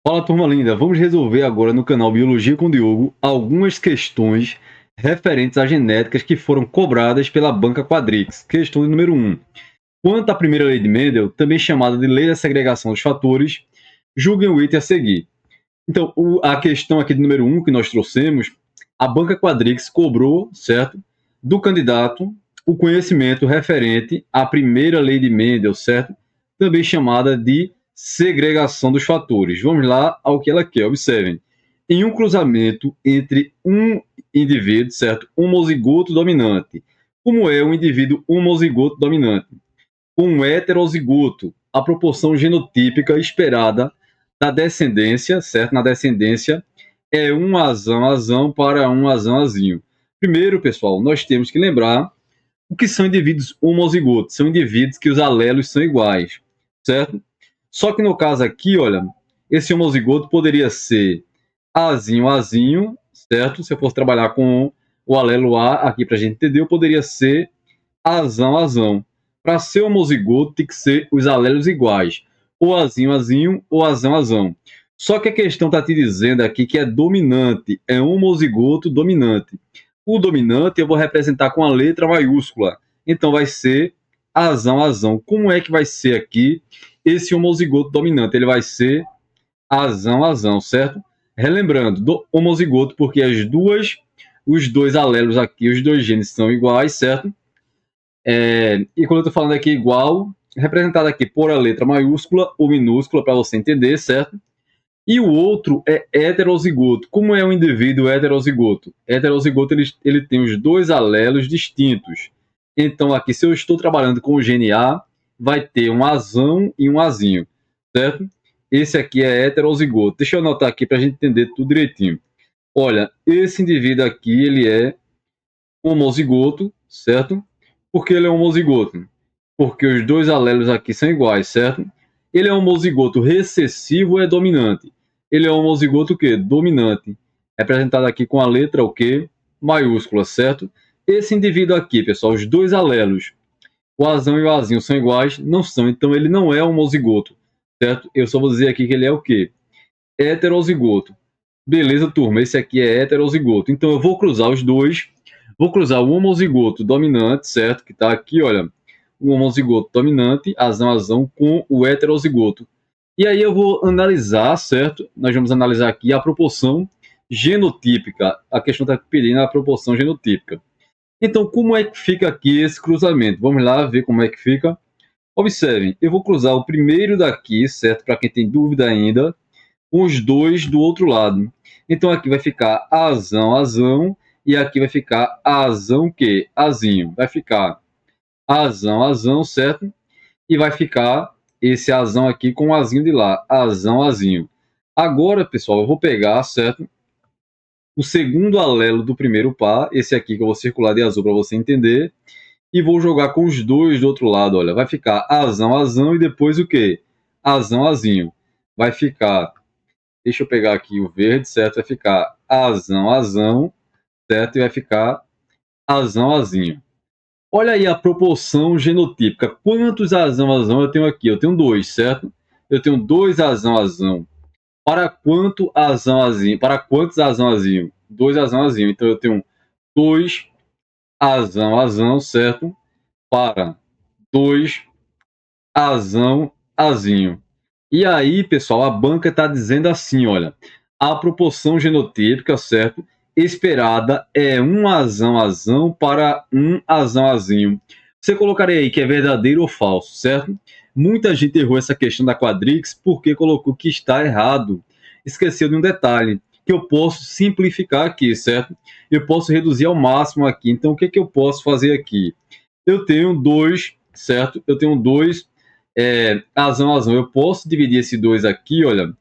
Fala, turma linda! Vamos resolver agora no canal Biologia com o Diogo algumas questões referentes a genéticas que foram cobradas pela banca Quadrix. Questão número 1. Quanto à primeira lei de Mendel, também chamada de lei da segregação dos fatores, julguem o item a seguir. Então, a questão aqui de número 1 que nós trouxemos, a banca Quadrix cobrou, certo, do candidato o conhecimento referente à primeira lei de Mendel, certo? Também chamada de segregação dos fatores. Vamos lá ao que ela quer. Observem. Em um cruzamento entre um indivíduo, certo? Homozigoto dominante. Como é um indivíduo homozigoto dominante? Com um heterozigoto, a proporção genotípica esperada da descendência, certo? Na descendência é um azão para um azinho. Primeiro, pessoal, nós temos que lembrar o que são indivíduos homozigotos. São indivíduos que os alelos são iguais, certo? Só que no caso aqui, olha, esse homozigoto poderia ser azinho, certo? Se eu fosse trabalhar com o alelo A aqui para a gente entender, eu poderia ser azão. Para ser homozigoto, tem que ser os alelos iguais. Ou azinho, ou azão. Só que a questão está te dizendo aqui que é dominante, é homozigoto dominante. O dominante eu vou representar com a letra maiúscula. Então vai ser azão. Como é que vai ser aqui esse homozigoto dominante? Ele vai ser azão, certo? Relembrando, do homozigoto, porque os dois alelos aqui, os dois genes são iguais, certo? E quando eu estou falando aqui igual, representado aqui por a letra maiúscula ou minúscula, para você entender, certo? E o outro é heterozigoto. Como é um indivíduo heterozigoto? Heterozigoto ele tem os dois alelos distintos. Então, aqui, se eu estou trabalhando com o gene A, vai ter um azão e um azinho, certo? Esse aqui é heterozigoto. Deixa eu anotar aqui para a gente entender tudo direitinho. Olha, esse indivíduo aqui, ele é homozigoto, certo? Por que ele é homozigoto? Porque os dois alelos aqui são iguais, certo? Ele é homozigoto recessivo ou é dominante? Ele é homozigoto o quê? Dominante. Representado aqui com a letra o quê? Maiúscula, certo? Esse indivíduo aqui, pessoal, os dois alelos, o azão e o azinho são iguais? Não são, então ele não é homozigoto, certo? Eu só vou dizer aqui que ele é o quê? Heterozigoto. Beleza, turma, esse aqui é heterozigoto. Então eu vou cruzar os dois, vou cruzar o homozigoto dominante, certo? Que está aqui, olha, o homozigoto dominante, azão, com o heterozigoto. E aí eu vou analisar, certo? Nós vamos analisar aqui a proporção genotípica. A questão está pedindo a proporção genotípica. Então, como é que fica aqui esse cruzamento? Vamos lá ver como é que fica. Observem, eu vou cruzar o primeiro daqui, certo? Para quem tem dúvida ainda, com os dois do outro lado. Então, aqui vai ficar azão, e aqui vai ficar azão que? Azinho. Vai ficar azão, certo? E vai ficar esse azão aqui com o azinho de lá, azinho. Agora, pessoal, eu vou pegar, certo? O segundo alelo do primeiro par, esse aqui que eu vou circular de azul para você entender, e vou jogar com os dois do outro lado, olha, vai ficar azão e depois o quê? Azinho. Vai ficar, deixa eu pegar aqui o verde, certo? Vai ficar azão, certo? E vai ficar azinho. Olha aí a proporção genotípica. Quantos azão eu tenho aqui? Eu tenho dois, certo? Eu tenho dois azão. Para quanto azinho? Para quantos azinho? Dois azinho. Então eu tenho dois azão, certo? Para dois azinho. E aí, pessoal, a banca está dizendo assim, olha, a proporção genotípica, certo? Esperada é um azão para um azinho. Você colocaria aí que é verdadeiro ou falso, certo? Muita gente errou essa questão da Quadrix porque colocou que está errado. Esqueceu de um detalhe, que eu posso simplificar aqui, certo? Eu posso reduzir ao máximo aqui. Então, o que eu posso fazer aqui? Eu tenho dois, certo? Eu tenho dois azão. Eu posso dividir esse 2 aqui, olha,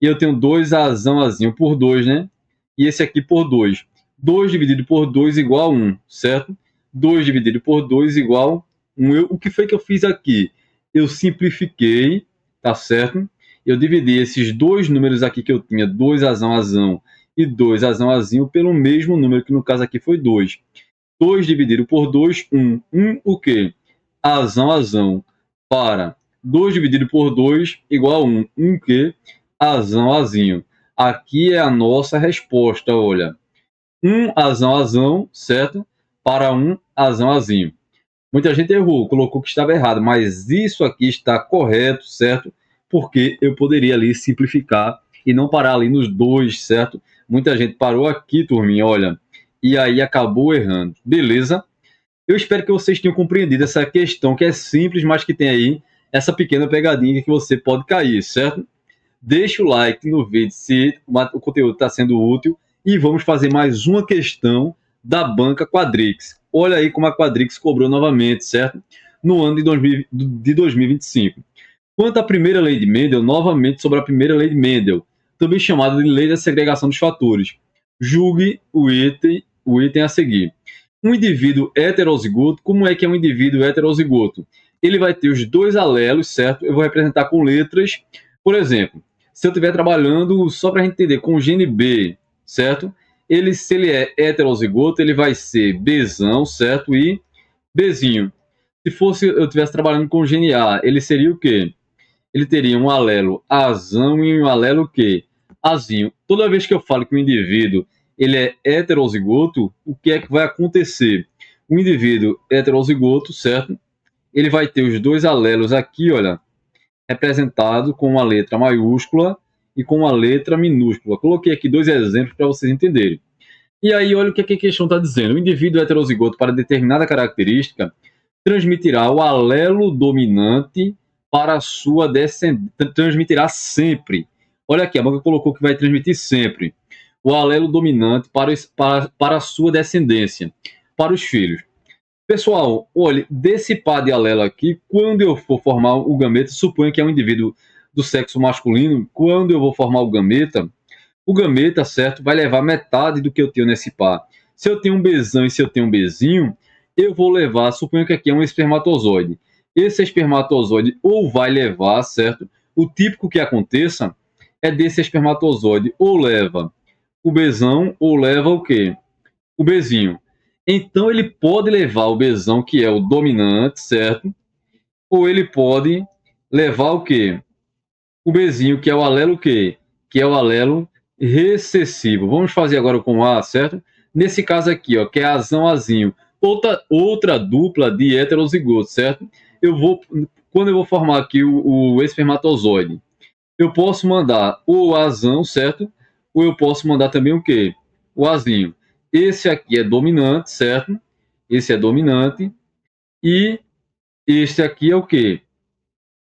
e eu tenho 2 azinho por 2, né? E esse aqui por 2. 2 dividido por 2 igual a 1, certo? 2 dividido por 2 igual a 1. O que foi que eu fiz aqui? Eu simplifiquei, tá certo? Eu dividi esses dois números aqui que eu tinha, 2 azão e 2 azinho, pelo mesmo número, que no caso aqui foi 2. 2 dividido por 2, 1. 1 o quê? Azão para 2 dividido por 2 igual a 1. 1 que? azão, azinho. Aqui é a nossa resposta, olha. Um azão, azão, certo? Para um azão, azinho. Muita gente errou, colocou que estava errado, mas isso aqui está correto, certo? Porque eu poderia ali simplificar e não parar ali nos dois, certo? Muita gente parou aqui, turminha, olha, e aí acabou errando. Beleza? Eu espero que vocês tenham compreendido essa questão que é simples, mas que tem aí essa pequena pegadinha que você pode cair, certo? Deixa o like no vídeo se o conteúdo está sendo útil e vamos fazer mais uma questão da banca Quadrix. Olha aí como a Quadrix cobrou novamente, certo? No ano de 2025. Quanto à primeira lei de Mendel, novamente sobre a primeira lei de Mendel, também chamada de lei da segregação dos fatores. Julgue o item a seguir. Um indivíduo heterozigoto, como é que é um indivíduo heterozigoto? Ele vai ter os dois alelos, certo? Eu vou representar com letras. Por exemplo, se eu estiver trabalhando, só para a gente entender, com o gene B, certo? Se ele é heterozigoto, ele vai ser Bzão, certo? E Bzinho. Se fosse eu estivesse trabalhando com o gene A, ele seria o quê? Ele teria um alelo Azão e um alelo o quê? Azinho. Toda vez que eu falo que o indivíduo ele é heterozigoto, o que é que vai acontecer? O indivíduo heterozigoto, certo? Ele vai ter os dois alelos aqui, olha, representado com uma letra maiúscula e com uma letra minúscula. Coloquei aqui dois exemplos para vocês entenderem. E aí, olha o que a questão está dizendo. O indivíduo heterozigoto para determinada característica transmitirá o alelo dominante para a sua descendência. Transmitirá sempre. Olha aqui, a banca colocou que vai transmitir sempre o alelo dominante para a sua descendência, para os filhos. Pessoal, olha, desse par de alelo aqui, quando eu for formar o gameta, suponha que é um indivíduo do sexo masculino, quando eu vou formar o gameta, certo, vai levar metade do que eu tenho nesse par. Se eu tenho um Bzão e se eu tenho um Bzinho, eu vou levar, suponha que aqui é um espermatozoide. Esse espermatozoide ou vai levar, certo, o típico que aconteça é desse espermatozoide ou leva o Bzão ou leva o quê? O Bzinho. Então ele pode levar o Bzão, que é o dominante, certo? Ou ele pode levar o quê? O Bzinho, que é o alelo o quê? Que é o alelo recessivo. Vamos fazer agora com A, certo? Nesse caso aqui, ó, que é azão, azinho. Outra dupla de heterozigoto, certo? Quando eu vou formar aqui o espermatozoide, eu posso mandar o azão, certo? Ou eu posso mandar também o quê? O azinho. Esse aqui é dominante, certo? Esse é dominante. E este aqui é o quê?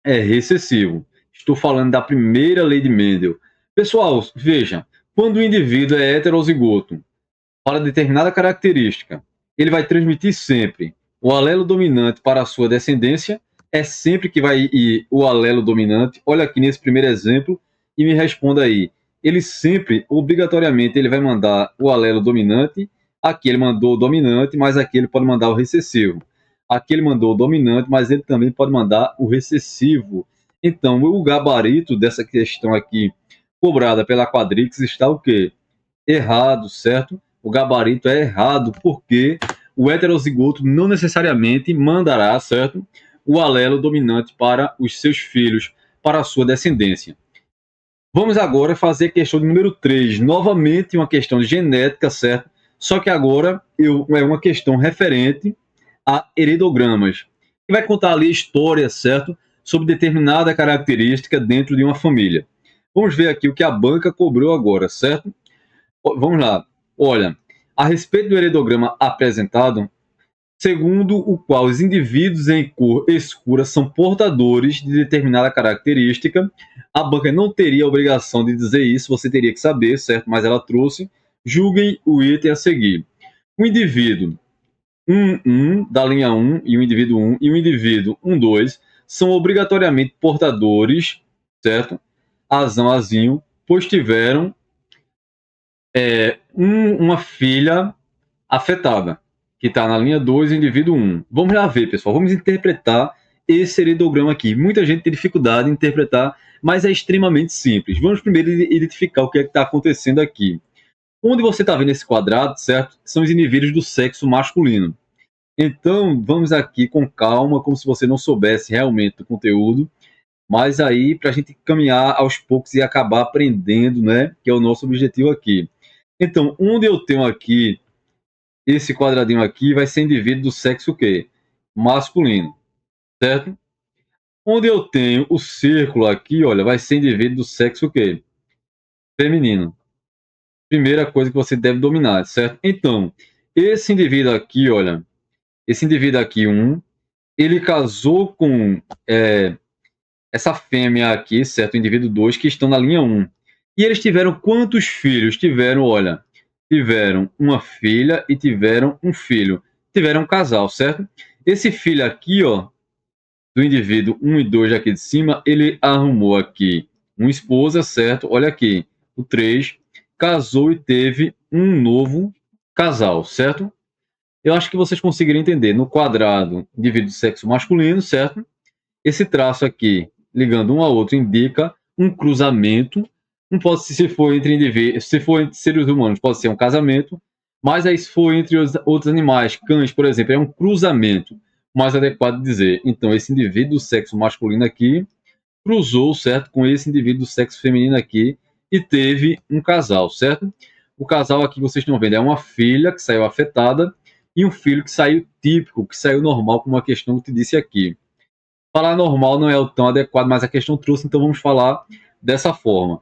É recessivo. Estou falando da primeira lei de Mendel. Pessoal, veja, quando o indivíduo é heterozigoto para determinada característica, ele vai transmitir sempre o alelo dominante para a sua descendência, é sempre que vai ir o alelo dominante. Olha aqui nesse primeiro exemplo e me responda aí. Ele sempre, obrigatoriamente, ele vai mandar o alelo dominante. Aqui ele mandou o dominante, mas aqui ele pode mandar o recessivo. Aqui ele mandou o dominante, mas ele também pode mandar o recessivo. Então, o gabarito dessa questão aqui, cobrada pela Quadrix, está o quê? Errado, certo? O gabarito é errado, porque o heterozigoto não necessariamente mandará, certo? O alelo dominante para os seus filhos, para a sua descendência. Vamos agora fazer a questão de número 3. Novamente uma questão de genética, certo? Só que agora é uma questão referente a heredigramas. Que vai contar ali a história, certo? Sobre determinada característica dentro de uma família. Vamos ver aqui o que a banca cobrou agora, certo? Vamos lá. Olha, a respeito do heredograma apresentado, segundo o qual os indivíduos em cor escura são portadores de determinada característica, a banca não teria a obrigação de dizer isso, você teria que saber, certo? Mas ela trouxe. Julguem o item a seguir. O indivíduo 1, da linha 1, e o indivíduo 1, e o indivíduo 1, 2, são obrigatoriamente portadores, certo? Azão, azinho, pois tiveram uma filha afetada, que está na linha 2, indivíduo 1. Vamos lá ver, pessoal. Vamos interpretar esse heredograma aqui. Muita gente tem dificuldade em interpretar, mas é extremamente simples. Vamos primeiro identificar o que é que está acontecendo aqui. Onde você está vendo esse quadrado, certo? São os indivíduos do sexo masculino. Então, vamos aqui com calma, como se você não soubesse realmente do conteúdo. Mas aí, para a gente caminhar aos poucos e acabar aprendendo, né? Que é o nosso objetivo aqui. Então, onde eu tenho aqui esse quadradinho aqui, vai ser indivíduo do sexo o quê? Masculino, certo? Onde eu tenho o círculo aqui, olha, vai ser indivíduo do sexo o quê? Feminino. Primeira coisa que você deve dominar, certo? Então, esse indivíduo aqui, olha, esse indivíduo aqui, ele casou com essa fêmea aqui, certo? O indivíduo 2, que estão na linha 1. E eles tiveram quantos filhos? Tiveram, olha, tiveram uma filha e tiveram um filho. Tiveram um casal, certo? Esse filho aqui, ó, do indivíduo 1 e 2 aqui de cima, ele arrumou aqui uma esposa, certo? Olha aqui, o 3 casou e teve um novo casal, certo? Eu acho que vocês conseguiram entender. No quadrado, indivíduo de sexo masculino, certo? Esse traço aqui, ligando um ao outro, indica um cruzamento. Não pode ser, se for entre indivíduos, se for entre seres humanos, pode ser um casamento. Mas aí, se for entre os outros animais, cães, por exemplo, é um cruzamento mais adequado de dizer. Então, esse indivíduo do sexo masculino aqui cruzou, certo, com esse indivíduo do sexo feminino aqui e teve um casal, certo? O casal aqui vocês estão vendo é uma filha que saiu afetada e um filho que saiu típico, que saiu normal, como a questão que te disse aqui. Falar normal não é o tão adequado, mas a questão trouxe, então vamos falar dessa forma,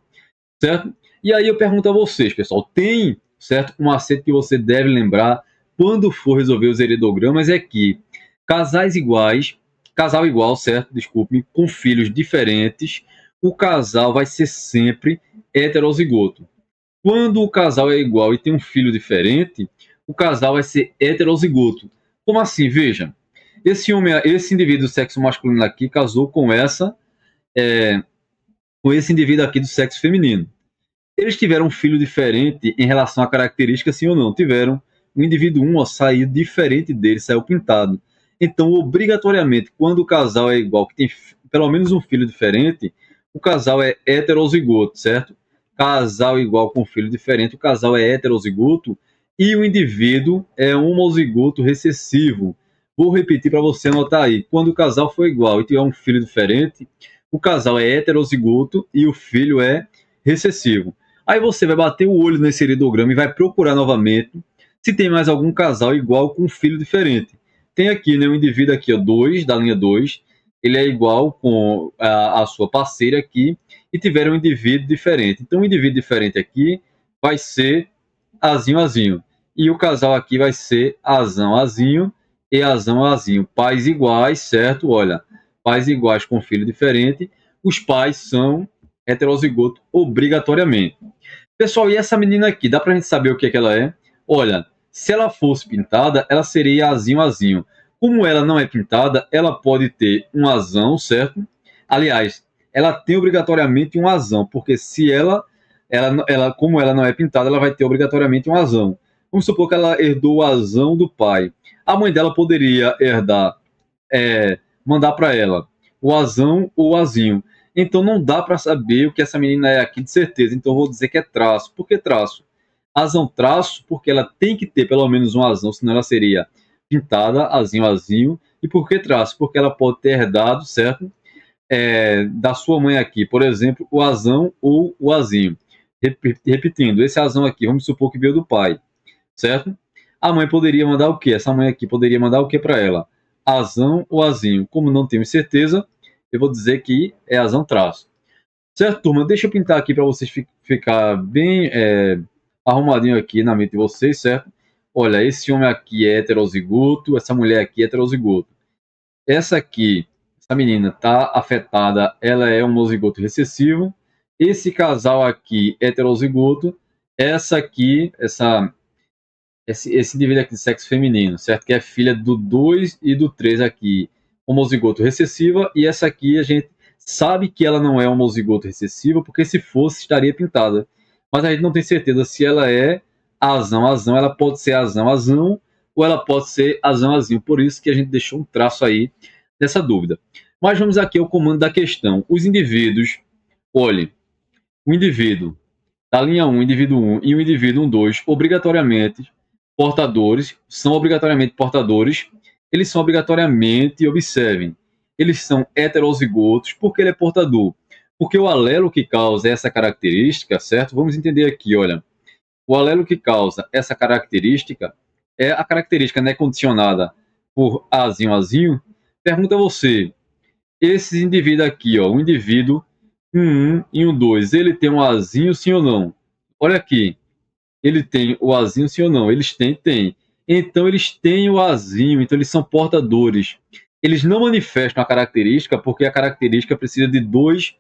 certo? E aí eu pergunto a vocês, pessoal, tem, certo, um macete que você deve lembrar quando for resolver os heredogramas é que casais iguais, casal igual, certo, desculpe, com filhos diferentes, o casal vai ser sempre heterozigoto. Quando o casal é igual e tem um filho diferente, o casal vai ser heterozigoto. Como assim? Veja, esse indivíduo do sexo masculino aqui casou com esse indivíduo aqui do sexo feminino. Eles tiveram um filho diferente em relação à característica, sim ou não? Tiveram. O indivíduo 1 saiu diferente dele, saiu pintado. Então, obrigatoriamente, quando o casal é igual, que tem pelo menos um filho diferente, o casal é heterozigoto, certo? Casal igual com filho diferente, o casal é heterozigoto e o indivíduo é homozigoto recessivo. Vou repetir para você anotar aí. Quando o casal for igual e tiver um filho diferente, o casal é heterozigoto e o filho é recessivo. Aí você vai bater o olho nesse heredograma e vai procurar novamente se tem mais algum casal igual com um filho diferente. Tem aqui, né, um indivíduo aqui, ó, 2, da linha 2, ele é igual com a sua parceira aqui, e tiveram um indivíduo diferente. Então, o indivíduo diferente aqui vai ser azinho, azinho. E o casal aqui vai ser azão, azinho e azão, azinho. Pais iguais, certo? Olha, pais iguais com filho diferente. Os pais são heterozigoto obrigatoriamente. Pessoal, e essa menina aqui, dá pra gente saber o que é que ela é? Olha, se ela fosse pintada, ela seria azinho, azinho. Como ela não é pintada, ela pode ter um azão, certo? Aliás, ela tem obrigatoriamente um azão, porque se como ela não é pintada, ela vai ter obrigatoriamente um azão. Vamos supor que ela herdou o azão do pai. A mãe dela poderia herdar, mandar para ela o azão ou o azinho. Então não dá para saber o que essa menina é aqui de certeza. Então eu vou dizer que é traço. Por que traço? Azão traço, porque ela tem que ter pelo menos um azão, senão ela seria pintada, azinho, azinho. E por que traço? Porque ela pode ter herdado, certo? Da sua mãe aqui, por exemplo, o azão ou o azinho. Repetindo, esse azão aqui, vamos supor que veio do pai, certo? A mãe poderia mandar o quê? Essa mãe aqui poderia mandar o quê para ela? Azão ou azinho? Como não temos certeza, eu vou dizer que é azão traço. Certo, turma? Deixa eu pintar aqui para vocês ficar bem arrumadinho aqui na mente de vocês, certo? Olha, esse homem aqui é heterozigoto, essa mulher aqui é heterozigoto. Essa aqui, essa menina tá afetada, ela é homozigoto recessivo. Esse casal aqui, heterozigoto. Essa aqui, esse indivíduo aqui de sexo feminino, certo? Que é filha do 2 e do 3 aqui, homozigoto recessiva. E essa aqui a gente sabe que ela não é homozigoto recessiva, porque se fosse, estaria pintada. Mas a gente não tem certeza se ela é azão, azão. Ela pode ser azão, azão, ou ela pode ser azão, azinho. Por isso que a gente deixou um traço aí dessa dúvida. Mas vamos aqui ao comando da questão. Os indivíduos, olhe, o indivíduo da linha 1, indivíduo 1 e o indivíduo 2, obrigatoriamente portadores, são obrigatoriamente portadores, eles são obrigatoriamente, observem, eles são heterozigotos. Por que ele é portador? Porque o alelo que causa essa característica, certo? Vamos entender aqui, olha. O alelo que causa essa característica é a característica, né, condicionada por Azinho, Azinho. Pergunta a você, esses indivíduos aqui, ó, o indivíduo 1 e 2, ele tem um Azinho, sim ou não? Olha aqui, ele tem o Azinho, sim ou não? Eles têm, tem. Então, eles têm o Azinho, então eles são portadores. Eles não manifestam a característica, porque a característica precisa de 2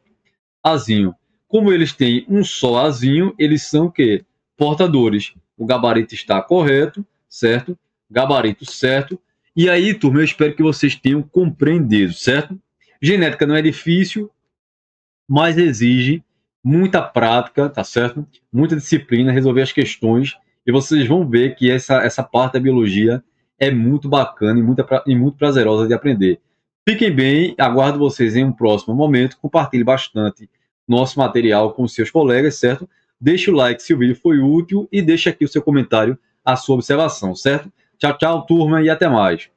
Azinho. Como eles têm um só Azinho, eles são o quê? Portadores. O gabarito está correto, certo? Gabarito certo. E aí, turma, eu espero que vocês tenham compreendido, certo? Genética não é difícil, mas exige muita prática, tá certo? Muita disciplina, resolver as questões. E vocês vão ver que essa parte da biologia é muito bacana e muito prazerosa de aprender. Fiquem bem, aguardo vocês em um próximo momento. Compartilhe bastante nosso material com seus colegas, certo? Deixe o like se o vídeo foi útil e deixe aqui o seu comentário, a sua observação, certo? Tchau, tchau, turma, e até mais.